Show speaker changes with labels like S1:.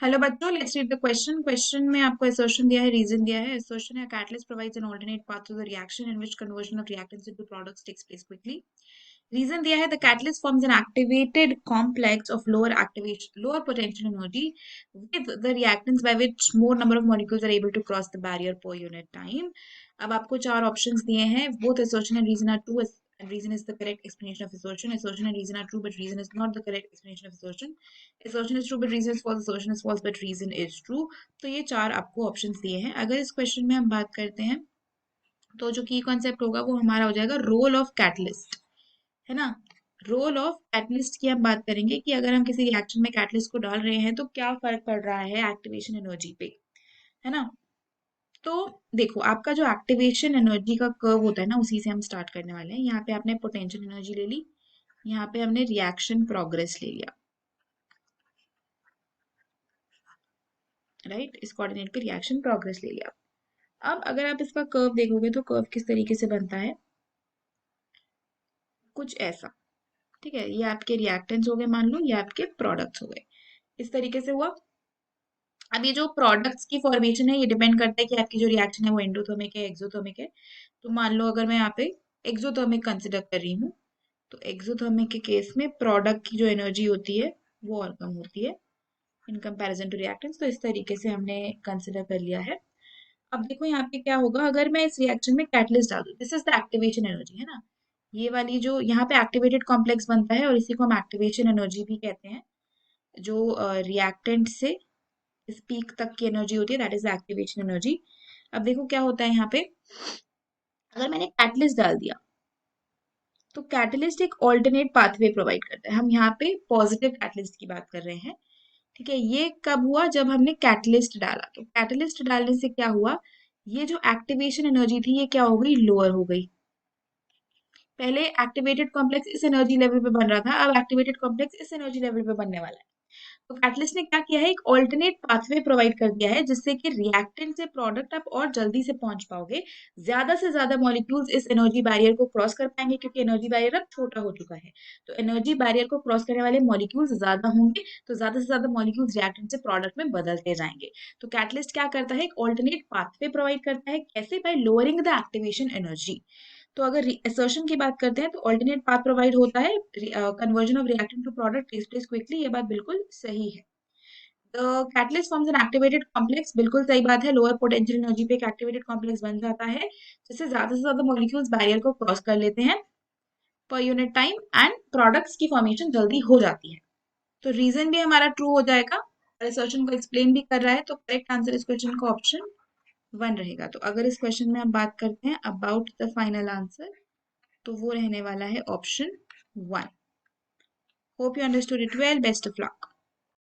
S1: Hello बच्चों, let's read the question. Question में आपको assertion दिया है, रीजन दिया है। assertion है catalyst provides an alternate path to the reaction in which conversion of reactants into products takes place quickly. Reason दिया है the catalyst forms an activated complex of lower potential energy with the reactants by which more number of molecules are able to cross the barrier per unit time. अब आपको चार options दिए हैं। both assertion and reason are true and reason is the correct explanation of assertion. Assertion and reason are true but reason is not the correct explanation of assertion. assertion is true but reason is false, assertion is false but reason is true. तो ये चार आपको options दिए हैं। अगर इस question में हम बात करते हैं तो जो की कॉन्सेप्ट होगा वो हमारा हो जाएगा रोल ऑफ कैटलिस्ट, है ना। रोल ऑफ कैटलिस्ट की हम बात करेंगे कि अगर हम किसी रिएक्शन में कैटलिस्ट को डाल रहे हैं तो क्या फर्क पड़ रहा है एक्टिवेशन एनर्जी पे, है ना। तो देखो, आपका जो एक्टिवेशन एनर्जी का कर्व होता है ना, उसी से हम स्टार्ट करने वाले हैं। यहाँ पे आपने पोटेंशियल एनर्जी ले ली, यहाँ पे हमने रिएक्शन प्रोग्रेस ले लिया, राइट। इस कोऑर्डिनेट पे रिएक्शन प्रोग्रेस ले लिया। अब अगर आप इसका कर्व देखोगे तो कर्व किस तरीके से बनता है, कुछ ऐसा। ठीक है, ये आपके रिएक्टेंट्स हो गए, मान लो ये आपके प्रोडक्ट्स हो गए, इस तरीके से हुआ। अब ये जो प्रोडक्ट्स की फॉर्मेशन है ये डिपेंड करता है कि आपकी जो रिएक्शन है वो एंडोथर्मिक है एक्सोथर्मिक है। तो मान लो अगर मैं यहाँ पे एक्सोथर्मिक कंसिडर कर रही हूँ तो एक्सोथर्मिक के केस में प्रोडक्ट की जो एनर्जी होती है वो और कम होती है इन कंपैरिजन टू रिएक्टेंट्स। तो इस तरीके से हमने कंसिडर कर लिया है। अब देखो यहाँ पे क्या होगा अगर मैं इस रिएक्शन में कैटलिस्ट डाल दूँ, this is the activation energy, है ना। ये वाली जो यहाँ पे एक्टिवेटेड कॉम्प्लेक्स बनता है और इसी को हम एक्टिवेशन एनर्जी भी कहते हैं। जो रिएक्टेंट से इस पीक तक की एनर्जी होती है दैट इज एक्टिवेशन एनर्जी। अब देखो क्या होता है यहाँ पे, अगर मैंने कैटलिस्ट डाल दिया तो कैटलिस्ट एक ऑल्टरनेट पाथवे प्रोवाइड करता है। हम यहाँ पे पॉजिटिव कैटलिस्ट की बात कर रहे हैं। ठीक है, ये कब हुआ, जब हमने कैटलिस्ट डाला। तो कैटलिस्ट डालने से क्या हुआ, ये जो एक्टिवेशन एनर्जी थी ये क्या हो गई, लोअर हो गई। पहले एक्टिवेटेड कॉम्प्लेक्स इस एनर्जी लेवल पे बन रहा था, अब एक्टिवेटेड कॉम्प्लेक्स इस एनर्जी लेवल पे बनने वाला है। तो कैटलिस्ट ने क्या किया है, एक ऑल्टरनेट पाथवे प्रोवाइड कर दिया है जिससे कि रिएक्टेंट से प्रोडक्ट आप और जल्दी से पहुंच पाओगे। ज्यादा से ज्यादा मॉलिक्यूल्स इस एनर्जी बैरियर को क्रॉस कर पाएंगे क्योंकि एनर्जी बैरियर अब छोटा हो चुका है। तो एनर्जी बैरियर को क्रॉस करने वाले मॉलिक्यूल्स ज्यादा होंगे, तो ज्यादा से ज्यादा मॉलिक्यूल्स रिएक्टेंट से प्रोडक्ट में बदलते जाएंगे। तो कैटलिस्ट क्या करता है, एक ऑल्टरनेट पाथवे प्रोवाइड करता है। कैसे, bye lowering the activation energy. तो अगर असर्शन की बात करते हैं तो ऑल्टरनेट पाथ प्रोवाइड होता है, conversion of reactant to product takes place quickly, ये बात बिल्कुल सही है। Catalyst forms an activated complex, बिल्कुल सही बात है। लोअर पोटेंशियल एनर्जी पे एक एक्टिवेटेड कॉम्प्लेक्स बन जाता है जिससे ज्यादा से ज्यादा मॉलिक्यूल्स बैरियर को क्रॉस कर लेते हैं per unit time and products की फॉर्मेशन जल्दी हो जाती है। तो रीजन भी हमारा ट्रू हो जाएगा और असर्शन को एक्सप्लेन भी कर रहा है। तो करेक्ट आंसर इस क्वेश्चन का ऑप्शन 1 रहेगा। तो अगर इस क्वेश्चन में हम बात करते हैं अबाउट द फाइनल आंसर तो वो रहने वाला है option 1। Hope you understood it well, best of luck.